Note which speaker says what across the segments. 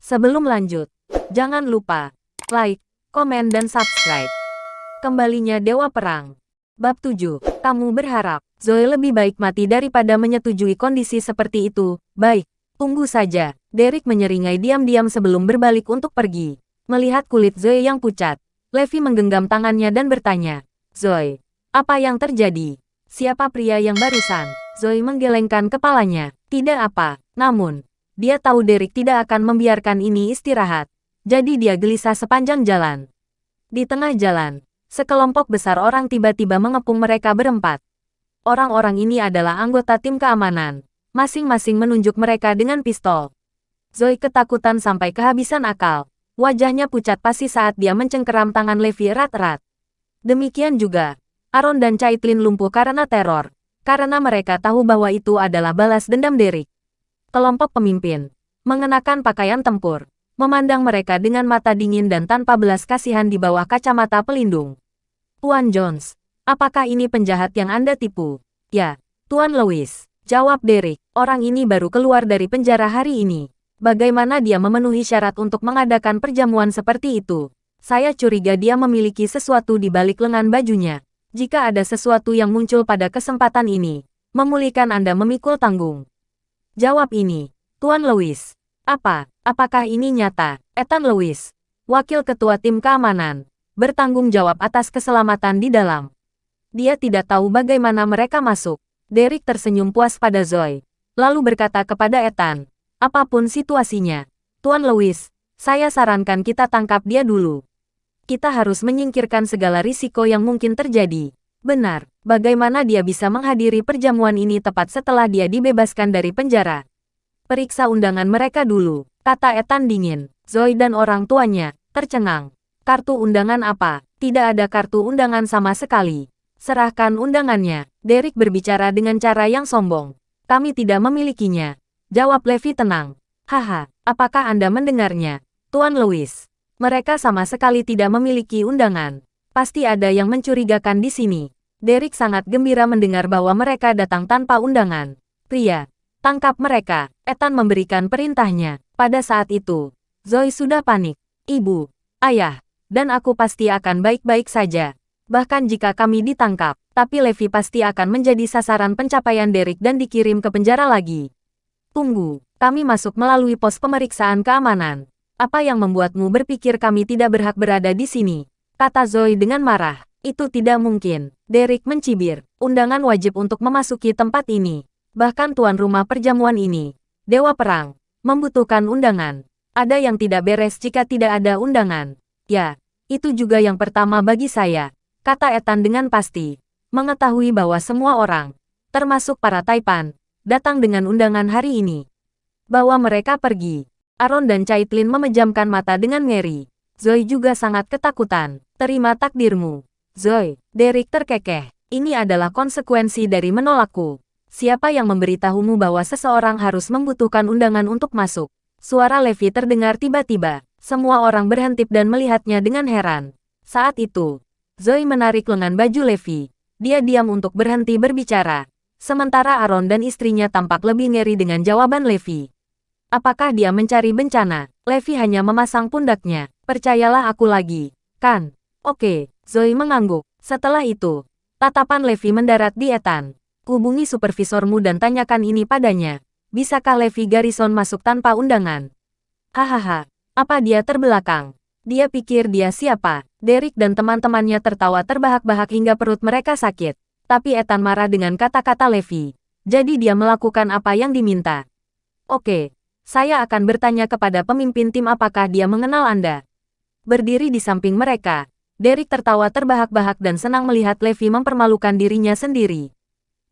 Speaker 1: Sebelum lanjut, jangan lupa like, komen, dan subscribe. Kembalinya Dewa Perang. Bab 7. Kamu berharap Zoe lebih baik mati daripada menyetujui kondisi seperti itu. Baik, tunggu saja. Derek menyeringai diam-diam sebelum berbalik untuk pergi. Melihat kulit Zoe yang pucat, Levi menggenggam tangannya dan bertanya, Zoe, apa yang terjadi? Siapa pria yang barusan? Zoe menggelengkan kepalanya. Tidak apa, namun dia tahu Derek tidak akan membiarkan ini istirahat. Jadi dia gelisah sepanjang jalan. Di tengah jalan, sekelompok besar orang tiba-tiba mengepung mereka berempat. Orang-orang ini adalah anggota tim keamanan. Masing-masing menunjuk mereka dengan pistol. Zoe ketakutan sampai kehabisan akal. Wajahnya pucat pasi saat dia mencengkeram tangan Levi erat-erat. Demikian juga, Aaron dan Caitlin lumpuh karena teror. Karena mereka tahu bahwa itu adalah balas dendam Derek. Kelompok pemimpin, mengenakan pakaian tempur, memandang mereka dengan mata dingin dan tanpa belas kasihan di bawah kacamata pelindung. Tuan Jones, apakah ini penjahat yang Anda tipu? Ya, Tuan Lewis, jawab Derek. Orang ini baru keluar dari penjara hari ini. Bagaimana dia memenuhi syarat untuk mengadakan perjamuan seperti itu? Saya curiga dia memiliki sesuatu di balik lengan bajunya. Jika ada sesuatu yang muncul pada kesempatan ini, memulihkan Anda memikul tanggung. Jawab ini, Tuan Lewis. Apakah ini nyata? Ethan Lewis, wakil ketua tim keamanan, bertanggung jawab atas keselamatan di dalam. Dia tidak tahu bagaimana mereka masuk. Derek tersenyum puas pada Zoe, lalu berkata kepada Ethan, apapun situasinya, Tuan Lewis, saya sarankan kita tangkap dia dulu. Kita harus menyingkirkan segala risiko yang mungkin terjadi. Benar, bagaimana dia bisa menghadiri perjamuan ini tepat setelah dia dibebaskan dari penjara? Periksa undangan mereka dulu, kata Ethan dingin. Zoe dan orang tuanya tercengang. Kartu undangan apa? Tidak ada kartu undangan sama sekali. Serahkan undangannya. Derek berbicara dengan cara yang sombong. Kami tidak memilikinya. Jawab Levi tenang. Haha, apakah Anda mendengarnya, Tuan Lewis? Mereka sama sekali tidak memiliki undangan. Pasti ada yang mencurigakan di sini. Derek sangat gembira mendengar bahwa mereka datang tanpa undangan. Pria, tangkap mereka. Ethan memberikan perintahnya. Pada saat itu, Zoe sudah panik. Ibu, ayah, dan aku pasti akan baik-baik saja. Bahkan jika kami ditangkap, tapi Levi pasti akan menjadi sasaran pencapaian Derek dan dikirim ke penjara lagi. Tunggu, kami masuk melalui pos pemeriksaan keamanan. Apa yang membuatmu berpikir kami tidak berhak berada di sini? Kata Zoe dengan marah. Itu tidak mungkin. Derek mencibir. Undangan wajib untuk memasuki tempat ini. Bahkan tuan rumah perjamuan ini, Dewa Perang, membutuhkan undangan. Ada yang tidak beres jika tidak ada undangan. Ya, itu juga yang pertama bagi saya, kata Ethan dengan pasti. Mengetahui bahwa semua orang, termasuk para Taipan, datang dengan undangan hari ini. Bawa mereka pergi. Aaron dan Caitlin memejamkan mata dengan ngeri. Zoe juga sangat ketakutan. Terima takdirmu, Zoe. Derek terkekeh. Ini adalah konsekuensi dari menolakku. Siapa yang memberitahumu bahwa seseorang harus membutuhkan undangan untuk masuk? Suara Levi terdengar tiba-tiba. Semua orang berhenti dan melihatnya dengan heran. Saat itu, Zoe menarik lengan baju Levi. Dia diam untuk berhenti berbicara. Sementara Aaron dan istrinya tampak lebih ngeri dengan jawaban Levi. Apakah dia mencari bencana? Levi hanya memasang pundaknya. Percayalah aku lagi, kan? Oke, Zoe mengangguk. Setelah itu, tatapan Levi mendarat di Ethan. Hubungi supervisormu dan tanyakan ini padanya. Bisakah Levi Garrison masuk tanpa undangan? Hahaha, apa dia terbelakang? Dia pikir dia siapa? Derek dan teman-temannya tertawa terbahak-bahak hingga perut mereka sakit. Tapi Ethan marah dengan kata-kata Levi. Jadi dia melakukan apa yang diminta. Oke. Saya akan bertanya kepada pemimpin tim apakah dia mengenal Anda. Berdiri di samping mereka, Derek tertawa terbahak-bahak dan senang melihat Levi mempermalukan dirinya sendiri.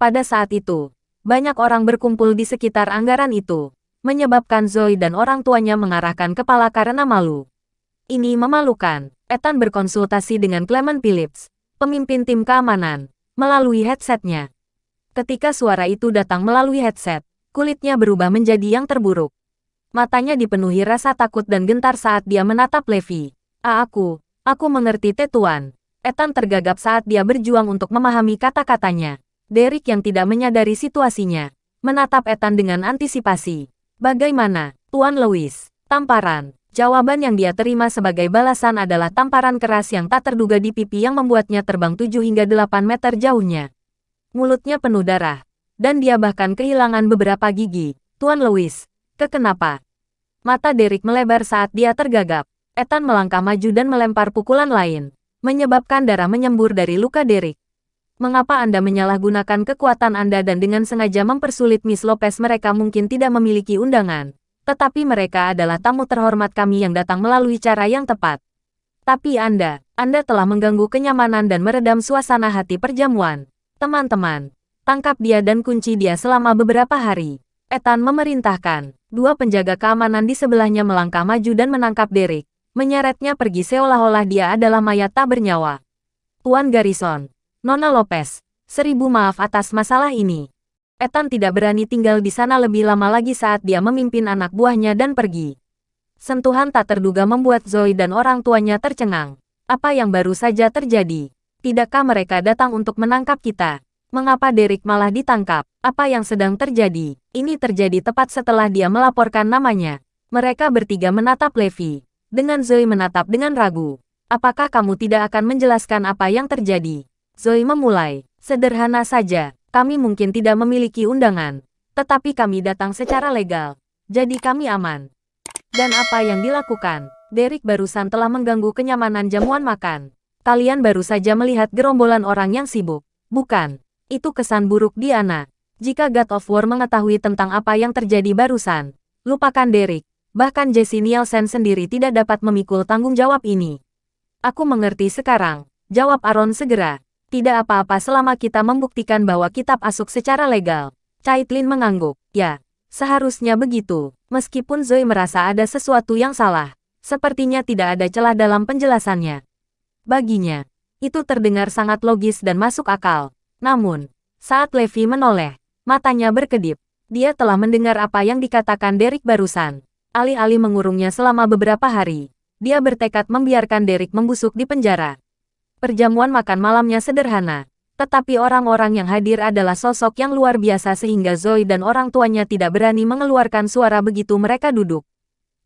Speaker 1: Pada saat itu, banyak orang berkumpul di sekitar anggaran itu, menyebabkan Zoe dan orang tuanya mengarahkan kepala karena malu. Ini memalukan. Ethan berkonsultasi dengan Clement Phillips, pemimpin tim keamanan, melalui headsetnya. Ketika suara itu datang melalui headset, kulitnya berubah menjadi yang terburuk. Matanya dipenuhi rasa takut dan gentar saat dia menatap Levi. Aku mengerti Tuan. Ethan tergagap saat dia berjuang untuk memahami kata-katanya. Derek yang tidak menyadari situasinya, menatap Ethan dengan antisipasi. Bagaimana, Tuan Lewis? Tamparan. Jawaban yang dia terima sebagai balasan adalah tamparan keras yang tak terduga di pipi yang membuatnya terbang 7 hingga 8 meter jauhnya. Mulutnya penuh darah. Dan dia bahkan kehilangan beberapa gigi. Tuan Lewis, kenapa? Mata Derek melebar saat dia tergagap. Ethan melangkah maju dan melempar pukulan lain, menyebabkan darah menyembur dari luka Derek. Mengapa Anda menyalahgunakan kekuatan Anda dan dengan sengaja mempersulit Miss Lopez? Mereka mungkin tidak memiliki undangan. Tetapi mereka adalah tamu terhormat kami yang datang melalui cara yang tepat. Tapi Anda telah mengganggu kenyamanan dan meredam suasana hati perjamuan. Teman-teman, tangkap dia dan kunci dia selama beberapa hari. Ethan memerintahkan. Dua penjaga keamanan di sebelahnya melangkah maju dan menangkap Derek, menyeretnya pergi seolah-olah dia adalah mayat tak bernyawa. Tuan Garrison, Nona Lopez, 1000 maaf atas masalah ini. Ethan tidak berani tinggal di sana lebih lama lagi saat dia memimpin anak buahnya dan pergi. Sentuhan tak terduga membuat Zoe dan orang tuanya tercengang. Apa yang baru saja terjadi? Tidakkah mereka datang untuk menangkap kita? Mengapa Derek malah ditangkap? Apa yang sedang terjadi? Ini terjadi tepat setelah dia melaporkan namanya. Mereka bertiga menatap Levi. Dengan Zoe menatap dengan ragu. Apakah kamu tidak akan menjelaskan apa yang terjadi? Zoe memulai. Sederhana saja. Kami mungkin tidak memiliki undangan, tetapi kami datang secara legal, jadi kami aman. Dan apa yang dilakukan? Derek barusan telah mengganggu kenyamanan jamuan makan. Kalian baru saja melihat gerombolan orang yang sibuk, bukan? Itu kesan buruk Diana. Jika God of War mengetahui tentang apa yang terjadi barusan, lupakan Derek. Bahkan Jesse Nielsen sendiri tidak dapat memikul tanggung jawab ini. Aku mengerti sekarang, jawab Aaron segera. Tidak apa-apa selama kita membuktikan bahwa kitab Asuk secara legal. Caitlin mengangguk. Ya, seharusnya begitu. Meskipun Zoe merasa ada sesuatu yang salah, sepertinya tidak ada celah dalam penjelasannya. Baginya, itu terdengar sangat logis dan masuk akal. Namun, saat Levi menoleh, matanya berkedip. Dia telah mendengar apa yang dikatakan Derek barusan. Alih-alih mengurungnya selama beberapa hari, dia bertekad membiarkan Derek membusuk di penjara. Perjamuan makan malamnya sederhana, tetapi orang-orang yang hadir adalah sosok yang luar biasa sehingga Zoe dan orang tuanya tidak berani mengeluarkan suara begitu mereka duduk.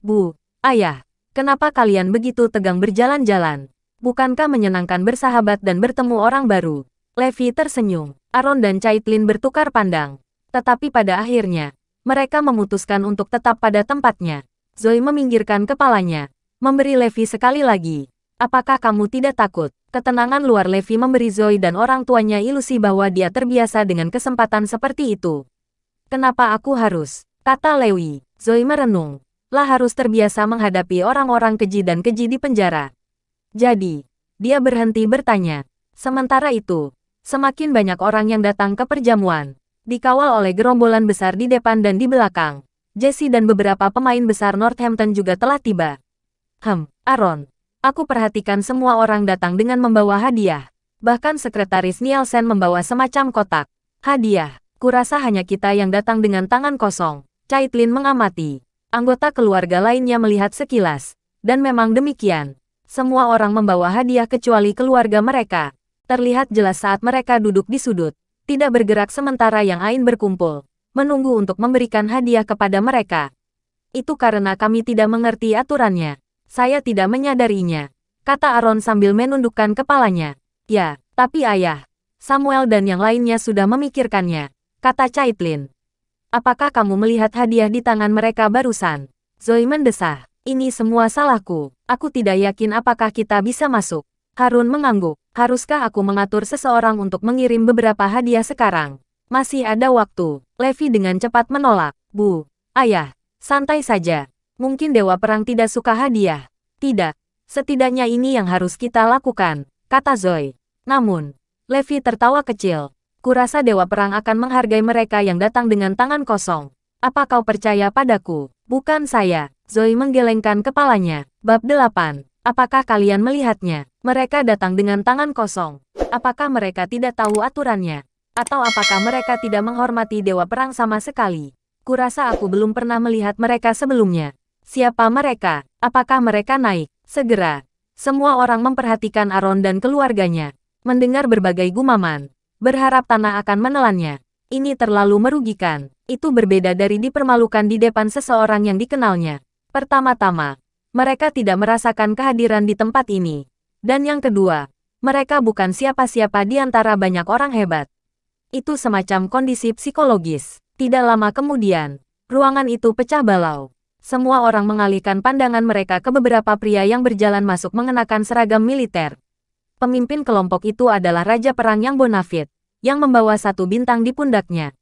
Speaker 1: Bu, ayah, kenapa kalian begitu tegang berjalan-jalan? Bukankah menyenangkan bersahabat dan bertemu orang baru? Levi tersenyum. Aaron dan Caitlin bertukar pandang. Tetapi pada akhirnya, mereka memutuskan untuk tetap pada tempatnya. Zoe meminggirkan kepalanya, memberi Levi sekali lagi. Apakah kamu tidak takut? Ketenangan luar Levi memberi Zoe dan orang tuanya ilusi bahwa dia terbiasa dengan kesempatan seperti itu. Kenapa aku harus? Kata Lewi. Zoe merenung. Lah harus terbiasa menghadapi orang-orang keji dan keji di penjara. Jadi, dia berhenti bertanya. Sementara itu, semakin banyak orang yang datang ke perjamuan. Dikawal oleh gerombolan besar di depan dan di belakang. Jesse dan beberapa pemain besar Northampton juga telah tiba. Aaron. Aku perhatikan semua orang datang dengan membawa hadiah. Bahkan sekretaris Nielsen membawa semacam kotak. Hadiah. Kurasa hanya kita yang datang dengan tangan kosong. Caitlin mengamati. Anggota keluarga lainnya melihat sekilas. Dan memang demikian. Semua orang membawa hadiah kecuali keluarga mereka. Terlihat jelas saat mereka duduk di sudut. Tidak bergerak sementara yang lain berkumpul. Menunggu untuk memberikan hadiah kepada mereka. Itu karena kami tidak mengerti aturannya. Saya tidak menyadarinya, kata Aaron sambil menundukkan kepalanya. Ya, tapi ayah, Samuel dan yang lainnya sudah memikirkannya, kata Caitlin. Apakah kamu melihat hadiah di tangan mereka barusan? Zoe mendesah. Ini semua salahku. Aku tidak yakin apakah kita bisa masuk. Harun mengangguk. Haruskah aku mengatur seseorang untuk mengirim beberapa hadiah sekarang? Masih ada waktu. Levi dengan cepat menolak. Bu, ayah, santai saja. Mungkin Dewa Perang tidak suka hadiah. Tidak. Setidaknya ini yang harus kita lakukan, kata Zoe. Namun, Levi tertawa kecil. Kurasa Dewa Perang akan menghargai mereka yang datang dengan tangan kosong. Apa kau percaya padaku? Bukan saya. Zoe menggelengkan kepalanya. Bab 8. Apakah kalian melihatnya? Mereka datang dengan tangan kosong. Apakah mereka tidak tahu aturannya? Atau apakah mereka tidak menghormati Dewa Perang sama sekali? Kurasa aku belum pernah melihat mereka sebelumnya. Siapa mereka? Apakah mereka naik? Segera. Semua orang memperhatikan Aaron dan keluarganya. Mendengar berbagai gumaman. Berharap tanah akan menelannya. Ini terlalu merugikan. Itu berbeda dari dipermalukan di depan seseorang yang dikenalnya. Pertama-tama, mereka tidak merasakan kehadiran di tempat ini. Dan yang kedua, mereka bukan siapa-siapa di antara banyak orang hebat. Itu semacam kondisi psikologis. Tidak lama kemudian, ruangan itu pecah balau. Semua orang mengalihkan pandangan mereka ke beberapa pria yang berjalan masuk mengenakan seragam militer. Pemimpin kelompok itu adalah Raja Perang yang bonafit, yang membawa 1 bintang di pundaknya.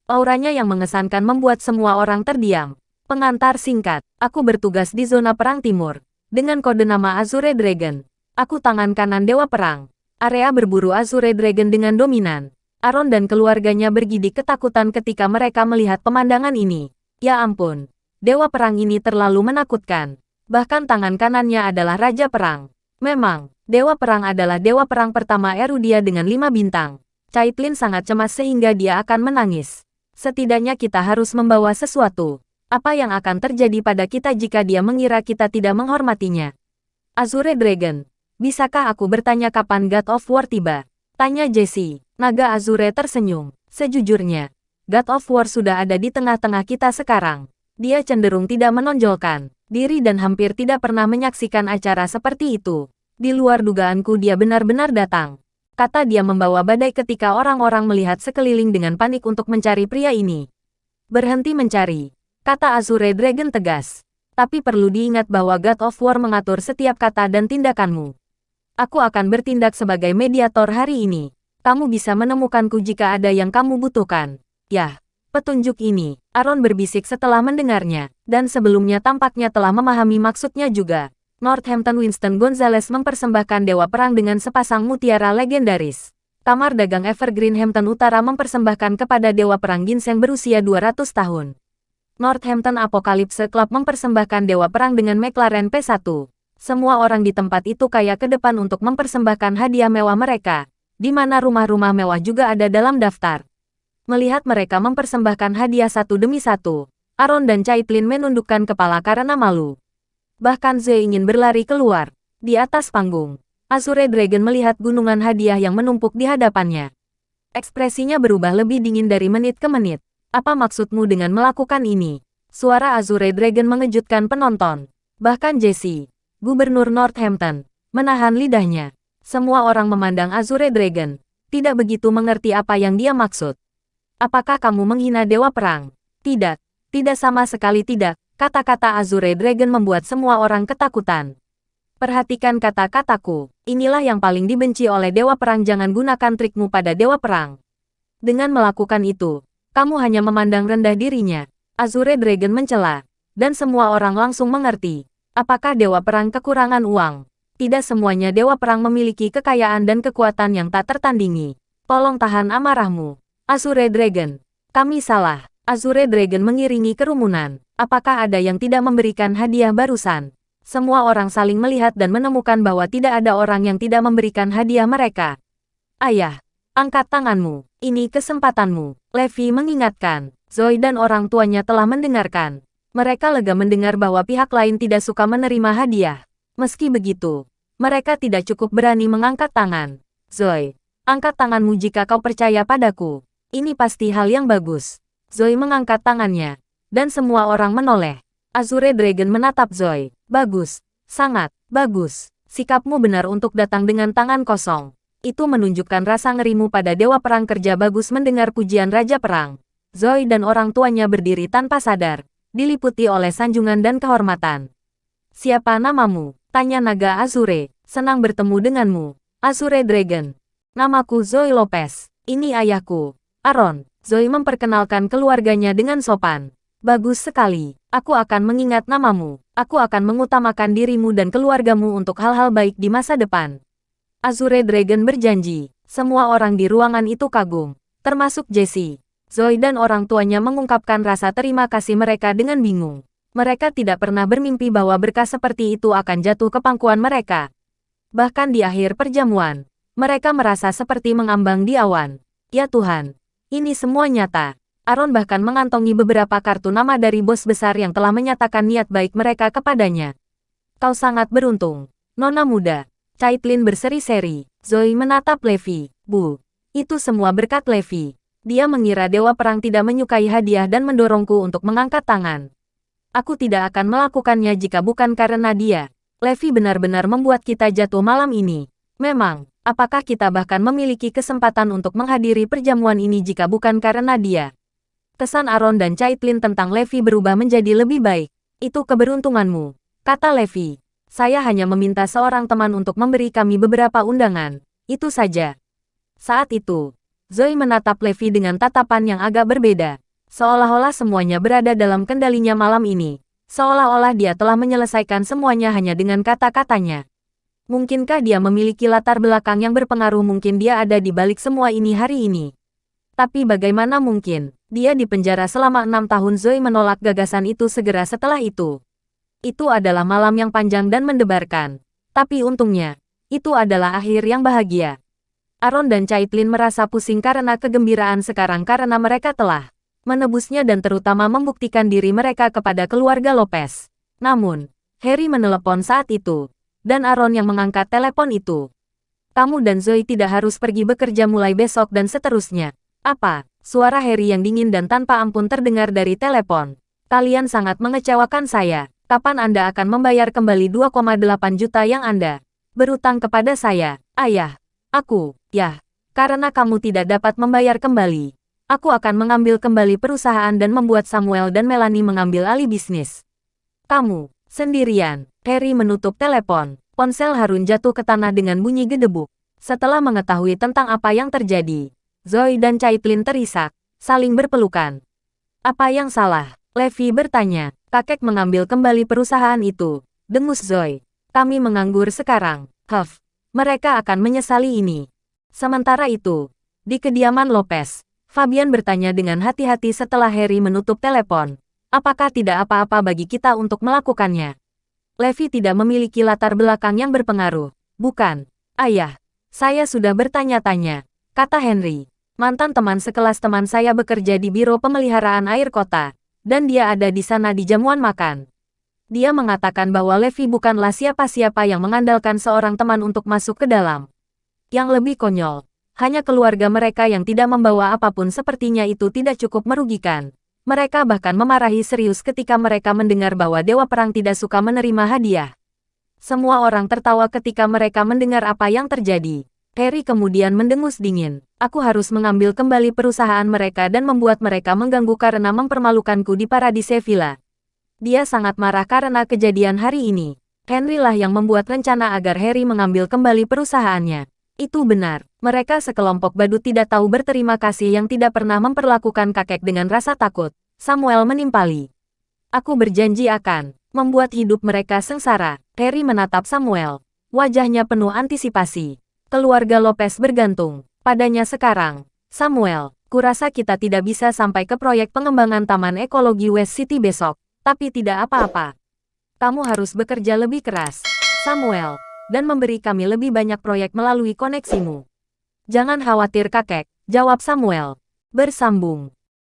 Speaker 1: Auranya yang mengesankan membuat semua orang terdiam. Pengantar singkat, aku bertugas di zona perang timur. Dengan kode nama Azure Dragon. Aku tangan kanan Dewa Perang. Area berburu Azure Dragon dengan dominan. Aaron dan keluarganya bergidik ketakutan ketika mereka melihat pemandangan ini. Ya ampun, Dewa Perang ini terlalu menakutkan. Bahkan tangan kanannya adalah Raja Perang. Memang, Dewa Perang adalah Dewa Perang pertama Erudia dengan 5 bintang. Caitlin sangat cemas sehingga dia akan menangis. Setidaknya kita harus membawa sesuatu. Apa yang akan terjadi pada kita jika dia mengira kita tidak menghormatinya? Azure Dragon, bisakah aku bertanya kapan God of War tiba? Tanya Jesse. Naga Azure tersenyum. Sejujurnya, God of War sudah ada di tengah-tengah kita sekarang. Dia cenderung tidak menonjolkan diri dan hampir tidak pernah menyaksikan acara seperti itu. Di luar dugaanku dia benar-benar datang. Kata dia membawa badai ketika orang-orang melihat sekeliling dengan panik untuk mencari pria ini. Berhenti mencari, kata Azure Dragon tegas. Tapi perlu diingat bahwa God of War mengatur setiap kata dan tindakanmu. Aku akan bertindak sebagai mediator hari ini. Kamu bisa menemukanku jika ada yang kamu butuhkan. Yah, petunjuk ini, Aaron berbisik setelah mendengarnya, dan sebelumnya tampaknya telah memahami maksudnya juga. Northampton Winston Gonzales mempersembahkan Dewa Perang dengan sepasang mutiara legendaris. Kamar Dagang Evergreen Hampton Utara mempersembahkan kepada Dewa Perang ginseng berusia 200 tahun. Northampton Apocalypse Club mempersembahkan Dewa Perang dengan McLaren P1. Semua orang di tempat itu kaya ke depan untuk mempersembahkan hadiah mewah mereka, di mana rumah-rumah mewah juga ada dalam daftar. Melihat mereka mempersembahkan hadiah satu demi satu, Aaron dan Caitlin menundukkan kepala karena malu. Bahkan Zoe ingin berlari keluar. Di atas panggung, Azure Dragon melihat gunungan hadiah yang menumpuk di hadapannya. Ekspresinya berubah lebih dingin dari menit ke menit. Apa maksudmu dengan melakukan ini? Suara Azure Dragon mengejutkan penonton. Bahkan Jesse, Gubernur Northampton, menahan lidahnya. Semua orang memandang Azure Dragon, tidak begitu mengerti apa yang dia maksud. Apakah kamu menghina Dewa Perang? Tidak, tidak sama sekali tidak. Kata-kata Azure Dragon membuat semua orang ketakutan. Perhatikan kata-kataku, inilah yang paling dibenci oleh Dewa Perang. Jangan gunakan trikmu pada Dewa Perang. Dengan melakukan itu, kamu hanya memandang rendah dirinya. Azure Dragon mencela, dan semua orang langsung mengerti. Apakah Dewa Perang kekurangan uang? Tidak semuanya Dewa Perang memiliki kekayaan dan kekuatan yang tak tertandingi. Tolong tahan amarahmu, Azure Dragon. Kami salah. Azure Dragon mengiringi kerumunan. Apakah ada yang tidak memberikan hadiah barusan? Semua orang saling melihat dan menemukan bahwa tidak ada orang yang tidak memberikan hadiah mereka. Ayah, angkat tanganmu. Ini kesempatanmu. Levi mengingatkan. Zoe dan orang tuanya telah mendengarkan. Mereka lega mendengar bahwa pihak lain tidak suka menerima hadiah. Meski begitu, mereka tidak cukup berani mengangkat tangan. Zoe, angkat tanganmu jika kau percaya padaku. Ini pasti hal yang bagus. Zoe mengangkat tangannya, dan semua orang menoleh. Azure Dragon menatap Zoe. Bagus, sangat bagus. Sikapmu benar untuk datang dengan tangan kosong. Itu menunjukkan rasa ngerimu pada Dewa Perang. Kerja bagus mendengar pujian Raja Perang. Zoe dan orang tuanya berdiri tanpa sadar, diliputi oleh sanjungan dan kehormatan. Siapa namamu? Tanya naga Azure. Senang bertemu denganmu, Azure Dragon. Namaku Zoe Lopez. Ini ayahku, Aaron. Zoe memperkenalkan keluarganya dengan sopan. Bagus sekali. Aku akan mengingat namamu. Aku akan mengutamakan dirimu dan keluargamu untuk hal-hal baik di masa depan. Azure Dragon berjanji. Semua orang di ruangan itu kagum, termasuk Jesse. Zoe dan orang tuanya mengungkapkan rasa terima kasih mereka dengan bingung. Mereka tidak pernah bermimpi bahwa berkah seperti itu akan jatuh ke pangkuan mereka. Bahkan di akhir perjamuan, mereka merasa seperti mengambang di awan. Ya Tuhan, ini semua nyata. Aaron bahkan mengantongi beberapa kartu nama dari bos besar yang telah menyatakan niat baik mereka kepadanya. Kau sangat beruntung, Nona muda. Caitlin berseri-seri. Zoe menatap Levi. Bu, itu semua berkat Levi. Dia mengira Dewa Perang tidak menyukai hadiah dan mendorongku untuk mengangkat tangan. Aku tidak akan melakukannya jika bukan karena dia. Levi benar-benar membuat kita jatuh malam ini. Memang, apakah kita bahkan memiliki kesempatan untuk menghadiri perjamuan ini jika bukan karena dia? Kesan Aaron dan Caitlin tentang Levi berubah menjadi lebih baik. Itu keberuntunganmu, kata Levi. Saya hanya meminta seorang teman untuk memberi kami beberapa undangan. Itu saja. Saat itu, Zoe menatap Levi dengan tatapan yang agak berbeda. Seolah-olah semuanya berada dalam kendalinya malam ini. Seolah-olah dia telah menyelesaikan semuanya hanya dengan kata-katanya. Mungkinkah dia memiliki latar belakang yang berpengaruh? Mungkin dia ada di balik semua ini hari ini. Tapi bagaimana mungkin? Dia dipenjara selama 6 tahun. Zoe menolak gagasan itu segera setelah itu. Itu adalah malam yang panjang dan mendebarkan. Tapi untungnya, itu adalah akhir yang bahagia. Aaron dan Caitlin merasa pusing karena kegembiraan sekarang karena mereka telah menebusnya dan terutama membuktikan diri mereka kepada keluarga Lopez. Namun, Harry menelepon saat itu, dan Aaron yang mengangkat telepon itu. Kamu dan Zoe tidak harus pergi bekerja mulai besok dan seterusnya. Apa? Suara Harry yang dingin dan tanpa ampun terdengar dari telepon. Kalian sangat mengecewakan saya. Kapan Anda akan membayar kembali 2,8 juta yang Anda berutang kepada saya, Ayah? Aku, ya, karena kamu tidak dapat membayar kembali. Aku akan mengambil kembali perusahaan dan membuat Samuel dan Melanie mengambil alih bisnis. Kamu, sendirian. Harry menutup telepon. Ponsel Harun jatuh ke tanah dengan bunyi gedebuk. Setelah mengetahui tentang apa yang terjadi, Zoe dan Caitlin terisak, saling berpelukan. Apa yang salah? Levi bertanya. Kakek mengambil kembali perusahaan itu, dengus Zoe. Kami menganggur sekarang. Huff, mereka akan menyesali ini. Sementara itu, di kediaman Lopez, Fabian bertanya dengan hati-hati setelah Harry menutup telepon. Apakah tidak apa-apa bagi kita untuk melakukannya? Levi tidak memiliki latar belakang yang berpengaruh. Bukan, Ayah. Saya sudah bertanya-tanya, kata Henry. Mantan teman sekelas teman saya bekerja di Biro Pemeliharaan Air Kota, dan dia ada di sana di jamuan makan. Dia mengatakan bahwa Levi bukanlah siapa-siapa yang mengandalkan seorang teman untuk masuk ke dalam. Yang lebih konyol, hanya keluarga mereka yang tidak membawa apapun sepertinya itu tidak cukup merugikan. Mereka bahkan memarahi serius ketika mereka mendengar bahwa Dewa Perang tidak suka menerima hadiah. Semua orang tertawa ketika mereka mendengar apa yang terjadi. Harry kemudian mendengus dingin. Aku harus mengambil kembali perusahaan mereka dan membuat mereka mengganggu karena mempermalukanku di Paradise Villa. Dia sangat marah karena kejadian hari ini. Henry lah yang membuat rencana agar Harry mengambil kembali perusahaannya. Itu benar. Mereka sekelompok badut tidak tahu berterima kasih yang tidak pernah memperlakukan kakek dengan rasa takut. Samuel menimpali. Aku berjanji akan membuat hidup mereka sengsara. Harry menatap Samuel. Wajahnya penuh antisipasi. Keluarga Lopez bergantung padanya sekarang. Samuel, kurasa kita tidak bisa sampai ke proyek pengembangan Taman Ekologi West City besok. Tapi tidak apa-apa. Kamu harus bekerja lebih keras, Samuel, dan memberi kami lebih banyak proyek melalui koneksimu. Jangan khawatir kakek, jawab Samuel. Bersambung.